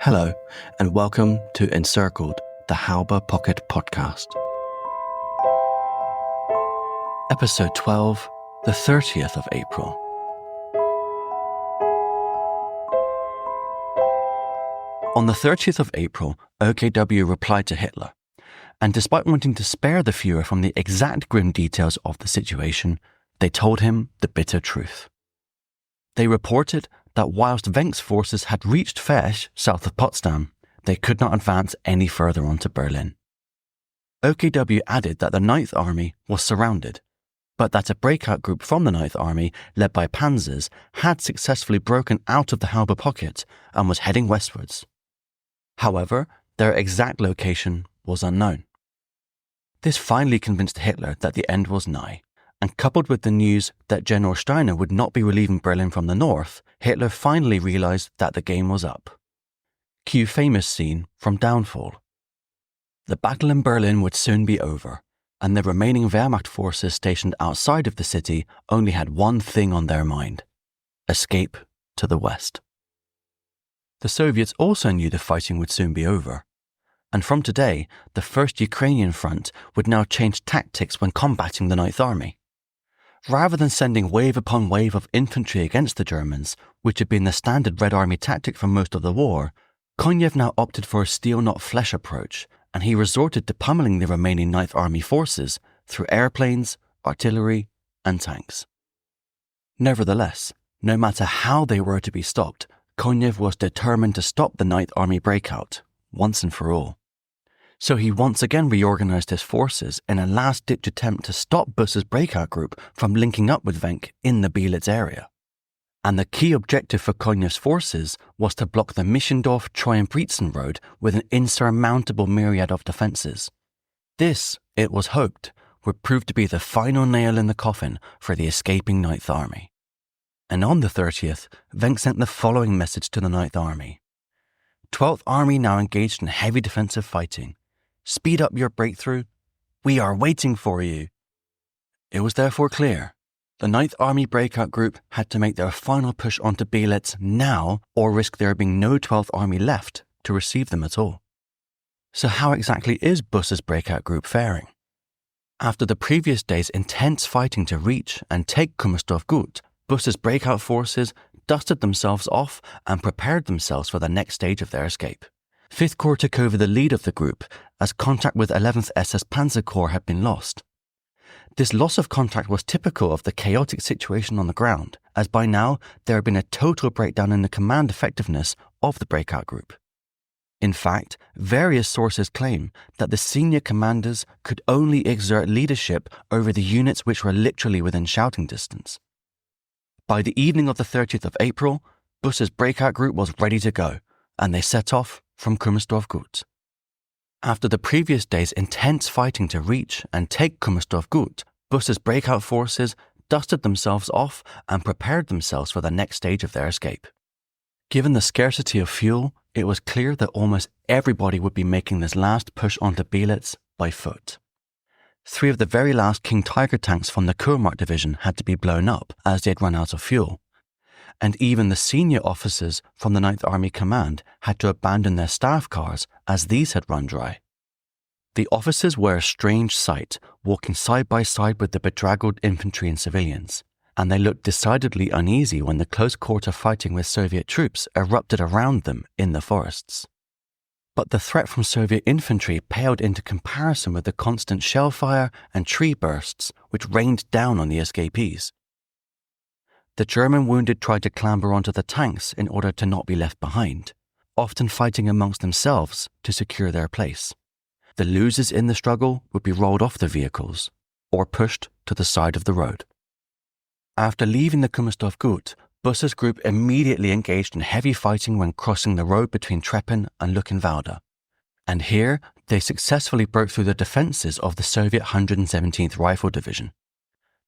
Hello, and welcome to Encircled, the Halbe Pocket podcast. Episode 12, the 30th of April. On the 30th of April, OKW replied to Hitler, and despite wanting to spare the Führer from the exact grim details of the situation, they told him the bitter truth. They reported that whilst Wenck's forces had reached Fesch, south of Potsdam, they could not advance any further onto Berlin. OKW added that the Ninth Army was surrounded, but that a breakout group from the Ninth Army, led by panzers, had successfully broken out of the Halbe Pocket and was heading westwards. However, their exact location was unknown. This finally convinced Hitler that the end was nigh, and coupled with the news that General Steiner would not be relieving Berlin from the north, Hitler finally realised that the game was up. Cue famous scene from Downfall. The battle in Berlin would soon be over, and the remaining Wehrmacht forces stationed outside of the city only had one thing on their mind: escape to the west. The Soviets also knew the fighting would soon be over, and from today, the First Ukrainian Front would now change tactics when combating the Ninth Army. Rather than sending wave upon wave of infantry against the Germans, which had been the standard Red Army tactic for most of the war, Konev now opted for a steel-not-flesh approach, and he resorted to pummeling the remaining Ninth Army forces through airplanes, artillery, and tanks. Nevertheless, no matter how they were to be stopped, Konev was determined to stop the Ninth Army breakout, once and for all. So he once again reorganized his forces in a last-ditch attempt to stop Busse's breakout group from linking up with Wenck in the Bielitz area. And the key objective for Konev's forces was to block the Mischendorf-Treuenbrietzen road with an insurmountable myriad of defences. This, it was hoped, would prove to be the final nail in the coffin for the escaping Ninth Army. And on the 30th, Wenck sent the following message to the Ninth Army. 12th Army now engaged in heavy defensive fighting. Speed up your breakthrough. We are waiting for you. It was therefore clear. The Ninth Army breakout group had to make their final push onto Bielitz now or risk there being no 12th Army left to receive them at all. So how exactly is Busse's breakout group faring? After the previous day's intense fighting to reach and take Kummersdorf Gut, Busse's breakout forces dusted themselves off and prepared themselves for the next stage of their escape. 5th Corps took over the lead of the group as contact with 11th SS Panzer Corps had been lost. This loss of contact was typical of the chaotic situation on the ground, as by now there had been a total breakdown in the command effectiveness of the breakout group. In fact, various sources claim that the senior commanders could only exert leadership over the units which were literally within shouting distance. By the evening of the 30th of April, Busse's breakout group was ready to go, and they set off from Kummersdorf Gut. After the previous day's intense fighting to reach and take Kummersdorf Gut, Busse's breakout forces dusted themselves off and prepared themselves for the next stage of their escape. Given the scarcity of fuel, it was clear that almost everybody would be making this last push onto Bielitz by foot. 3 of the very last King Tiger tanks from the Kurmark division had to be blown up as they had run out of fuel. And even the senior officers from the Ninth Army Command had to abandon their staff cars as these had run dry. The officers were a strange sight, walking side by side with the bedraggled infantry and civilians, and they looked decidedly uneasy when the close quarter fighting with Soviet troops erupted around them in the forests. But the threat from Soviet infantry paled into comparison with the constant shell fire and tree bursts which rained down on the escapees. The German wounded tried to clamber onto the tanks in order to not be left behind, often fighting amongst themselves to secure their place. The losers in the struggle would be rolled off the vehicles or pushed to the side of the road. After leaving the Kummersdorf Gut, Busse's group immediately engaged in heavy fighting when crossing the road between Treppen and Luckenwalde, and here they successfully broke through the defences of the Soviet 117th Rifle Division.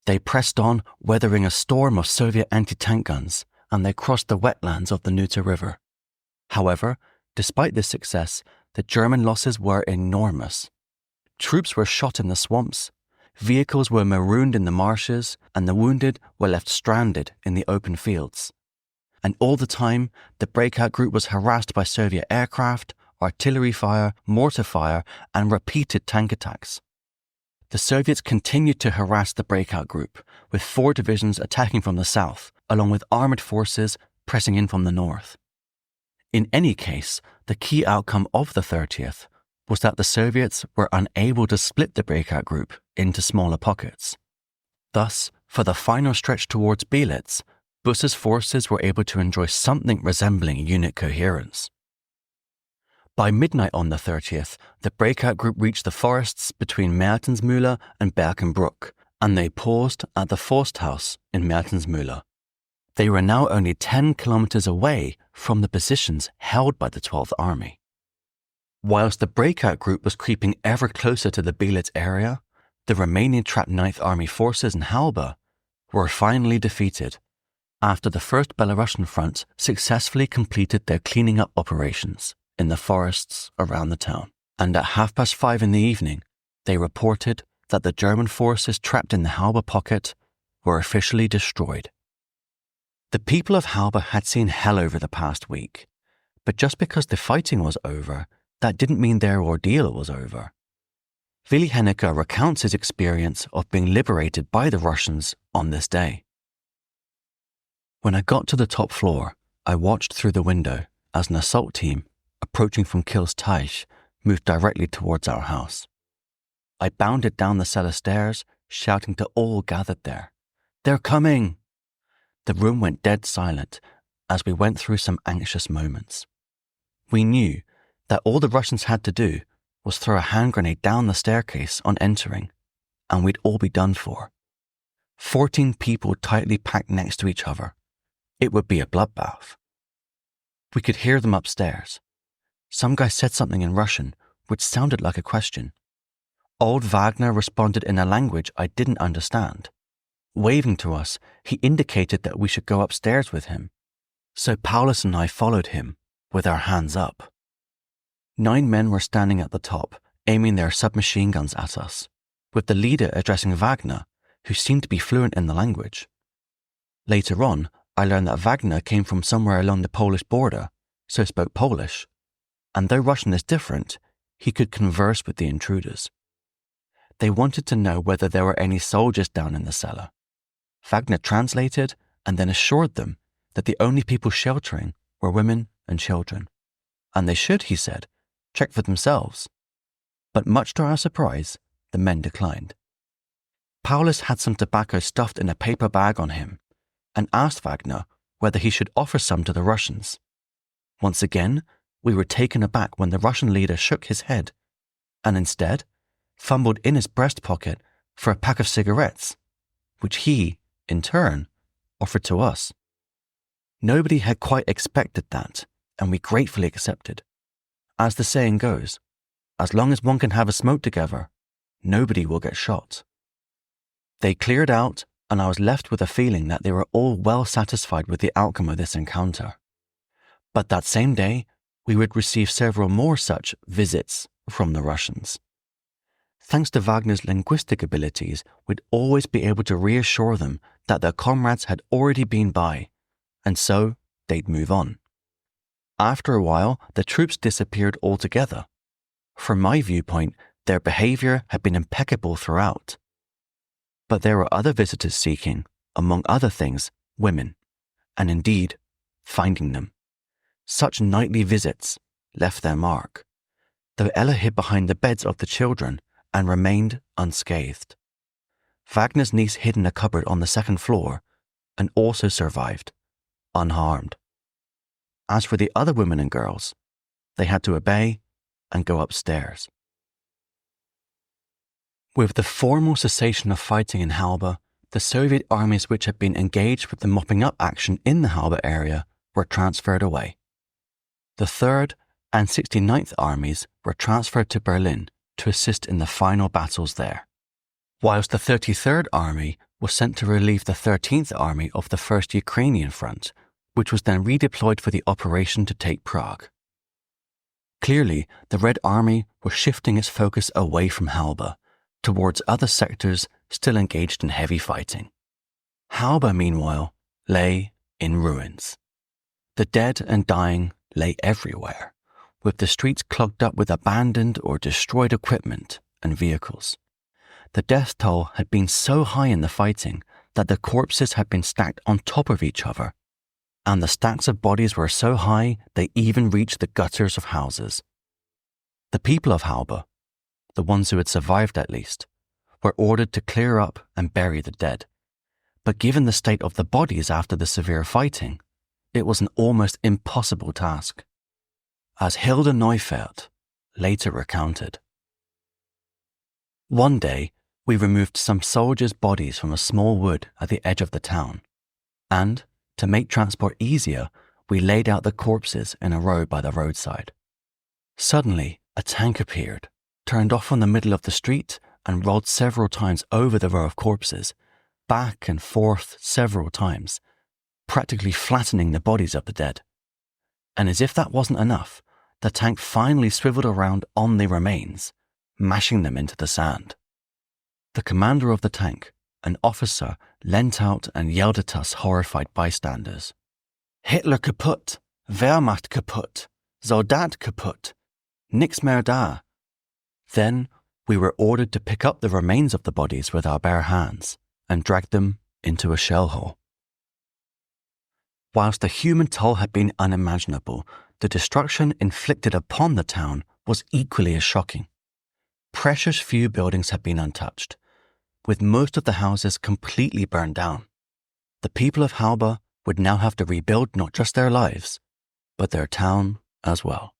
They pressed on, weathering a storm of Soviet anti-tank guns, and they crossed the wetlands of the Nutte River. However, despite this success, the German losses were enormous. Troops were shot in the swamps, vehicles were marooned in the marshes, and the wounded were left stranded in the open fields. and all the time, the breakout group was harassed by Soviet aircraft, artillery fire, mortar fire, and repeated tank attacks. The Soviets continued to harass the breakout group, with 4 divisions attacking from the south, along with armoured forces pressing in from the north. In any case, the key outcome of the 30th was that the Soviets were unable to split the breakout group into smaller pockets. Thus, for the final stretch towards Belitz, Busse's forces were able to enjoy something resembling unit coherence. By midnight on the 30th, the breakout group reached the forests between Mertensmühle and Berkenbruck, and they paused at the Forsthaus in Mertensmühle. They were now only 10 kilometers away from the positions held by the 12th Army. Whilst the breakout group was creeping ever closer to the Belitz area, the remaining trapped 9th Army forces in Halbe were finally defeated after the 1st Belarusian Front successfully completed their cleaning up operations in the forests around the town. And at 5:30 in the evening, they reported that the German forces trapped in the Halbe Pocket were officially destroyed. The people of Halbe had seen hell over the past week, but just because the fighting was over, that didn't mean their ordeal was over. Willi Hennecker recounts his experience of being liberated by the Russians on this day. When I got to the top floor, I watched through the window as an assault team, approaching from Kils Teich, moved directly towards our house. I bounded down the cellar stairs, shouting to all gathered there, "They're coming!" The room went dead silent as we went through some anxious moments. We knew that all the Russians had to do was throw a hand grenade down the staircase on entering, and we'd all be done for. 14 people tightly packed next to each other. It would be a bloodbath. We could hear them upstairs. Some guy said something in Russian, which sounded like a question. Old Wagner responded in a language I didn't understand. Waving to us, he indicated that we should go upstairs with him. So Paulus and I followed him, with our hands up. 9 men were standing at the top, aiming their submachine guns at us, with the leader addressing Wagner, who seemed to be fluent in the language. Later on, I learned that Wagner came from somewhere along the Polish border, so spoke Polish, and though Russian is different, he could converse with the intruders. They wanted to know whether there were any soldiers down in the cellar. Wagner translated and then assured them that the only people sheltering were women and children, and they should, he said, check for themselves. But much to our surprise, the men declined. Paulus had some tobacco stuffed in a paper bag on him and asked Wagner whether he should offer some to the Russians. Once again, we were taken aback when the Russian leader shook his head and instead fumbled in his breast pocket for a pack of cigarettes, which he, in turn, offered to us. Nobody had quite expected that, and we gratefully accepted. As the saying goes, as long as one can have a smoke together, nobody will get shot. They cleared out, and I was left with a feeling that they were all well satisfied with the outcome of this encounter. But that same day, we would receive several more such visits from the Russians. Thanks to Wagner's linguistic abilities, we'd always be able to reassure them that their comrades had already been by, and so they'd move on. After a while, the troops disappeared altogether. From my viewpoint, their behavior had been impeccable throughout. But there were other visitors seeking, among other things, women, and indeed, finding them. Such nightly visits left their mark, though Ella hid behind the beds of the children and remained unscathed. Wagner's niece hid in a cupboard on the 2nd floor and also survived, unharmed. As for the other women and girls, they had to obey and go upstairs. With the formal cessation of fighting in Halbe, the Soviet armies which had been engaged with the mopping up action in the Halbe area were transferred away. The 3rd and 69th armies were transferred to Berlin to assist in the final battles there, whilst the 33rd Army was sent to relieve the 13th Army of the 1st Ukrainian Front, which was then redeployed for the operation to take Prague. Clearly, the Red Army was shifting its focus away from Halbe towards other sectors still engaged in heavy fighting. Halbe, meanwhile, lay in ruins. The dead and dying lay everywhere, with the streets clogged up with abandoned or destroyed equipment and vehicles. The death toll had been so high in the fighting that the corpses had been stacked on top of each other, and the stacks of bodies were so high they even reached the gutters of houses. The people of Halbe, the ones who had survived at least, were ordered to clear up and bury the dead. But given the state of the bodies after the severe fighting, it was an almost impossible task. As Hilde Neufeld later recounted, "One day, we removed some soldiers' bodies from a small wood at the edge of the town, and, to make transport easier, we laid out the corpses in a row by the roadside. Suddenly, a tank appeared, turned off from the middle of the street, and rolled several times over the row of corpses, back and forth several times, practically flattening the bodies of the dead. And as if that wasn't enough, the tank finally swiveled around on the remains, mashing them into the sand. The commander of the tank, an officer, leant out and yelled at us horrified bystanders, 'Hitler kaputt, Wehrmacht kaputt, Soldat kaputt, nix mehr da.' Then we were ordered to pick up the remains of the bodies with our bare hands and drag them into a shell hole." Whilst the human toll had been unimaginable, the destruction inflicted upon the town was equally as shocking. Precious few buildings had been untouched, with most of the houses completely burned down. The people of Halbe would now have to rebuild not just their lives, but their town as well.